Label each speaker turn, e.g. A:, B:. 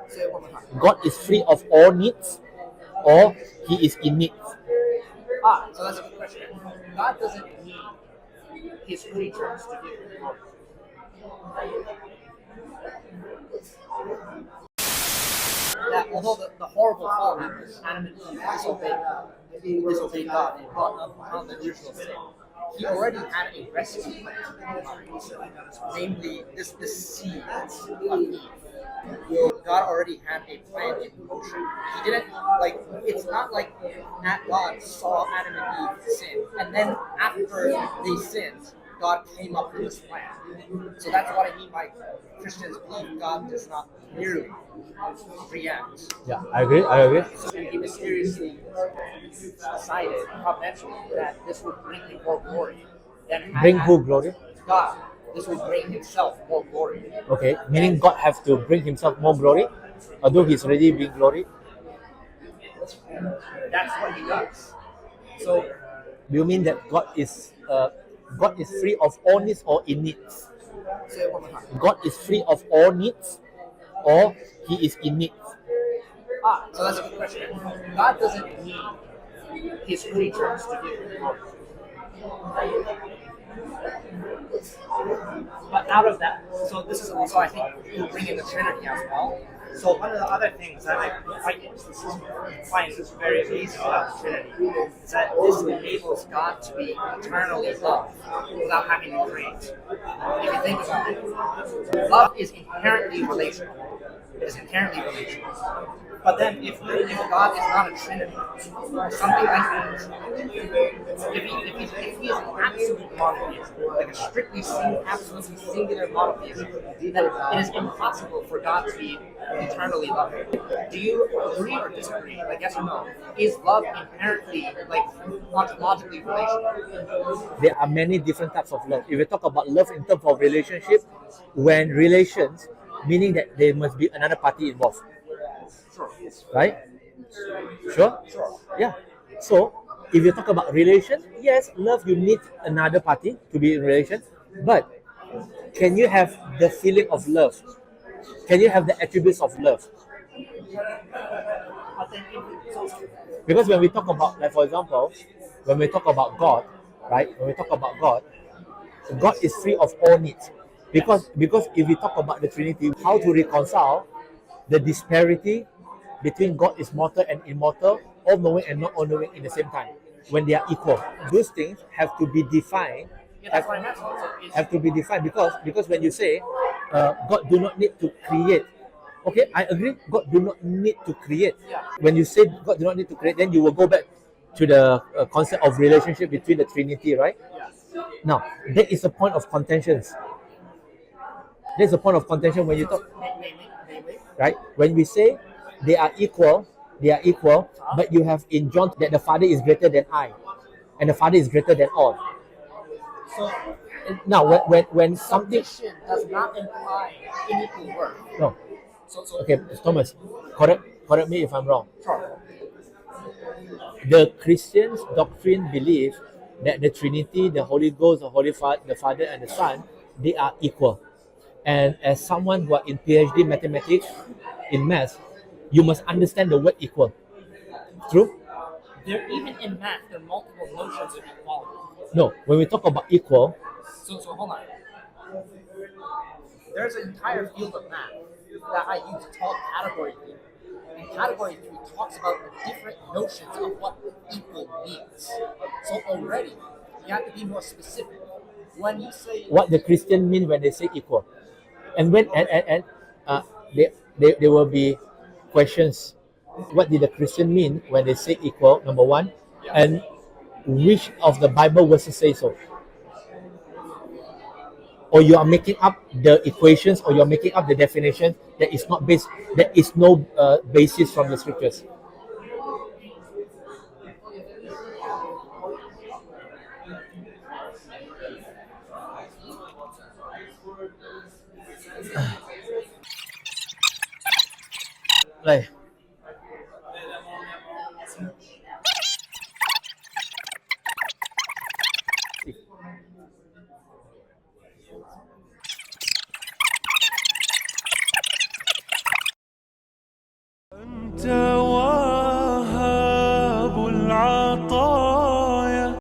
A: Say it one more time.
B: God is free of all needs, or He is in need?
A: So that's a good question. God doesn't need His creatures to give Him glory. That although the horrible fall happened, Adam and Eve disobeyed God and brought upon the original sin, He already had a rescue plan, namely this seed of Eve. God already had a plan in motion. He didn't it's not like God saw Adam and Eve sin, and then after they sinned, God came up with this plan. So that's what I mean by Christians believe God does not merely react.
B: Yeah, I agree.
A: So He mysteriously decided providentially that this would bring Him more glory than
B: Bring who glory?
A: God. This would bring Himself more glory.
B: Okay, meaning God has to bring Himself more glory, although He's already being glory.
A: That's what He does. So,
B: Do you mean that God is free of all needs or in needs?
A: say it one more time.
B: God is free of all needs, or He is in need?
A: So that's a good question. God doesn't need His creatures to give Him glory. But out of that, so I think you bring in the Trinity as well. So one of the other things that I find is very amazing about the Trinity is that this enables God to be eternally loved without having to create. If you think about it, love is inherently relational. It is inherently relational. But then if God is not a Trinity, something like that, if he is an absolute monotheist, like a absolutely singular monotheism, then it is impossible for God to be eternally loving. Do you agree or disagree? Like yes or no? Is love inherently ontologically relational?
B: There are many different types of love. If we talk about love in terms of relationship, when relations, meaning that there must be another party involved.
A: Sure.
B: Right? Sure? Yeah. So, if you talk about relation, yes, love, you need another party to be in relation. But can you have the feeling of love? Can you have the attributes of love? Because when we talk about, like for example, when we talk about God, right? When we talk about God, God is free of all needs. Because if we talk about the Trinity, how to reconcile the disparity between God is mortal and immortal, all-knowing and not all-knowing in the same time, when they are equal. Those things have to be defined. Have to be defined because when you say God do not need to create, okay, I agree. God do not need to create. When you say God do not need to create, then you will go back to the concept of relationship between the Trinity, right? Now, that is a point of contentions. There's a point of contention when you talk, right? When we say they are equal, but you have in John that the Father is greater than I, and the Father is greater than all.
A: So
B: now, when something
A: does not imply unequal worth.
B: No.
A: So
B: Okay, Thomas, correct me if I'm wrong.
A: Sure.
B: The Christian's doctrine believes that the Trinity, the Holy Ghost, the Father, and the Son, they are equal. And as someone who are in PhD mathematics, in math, you must understand the word equal. True?
A: Even in math, there are multiple notions of equality.
B: No, when we talk about equal.
A: So hold on. There's an entire field of math that I use called category theory. And category theory talks about the different notions of what equal means. So already, you have to be more specific. When you say
B: what the Christian mean when they say equal, and when there will be questions. What did the Christian mean when they say equal? Number one, and which of the Bible verses say so? Or you are making up the equations, or you are making up the definition that is not based. There is no basis from the scriptures. Like
C: أنت وهاب العطاء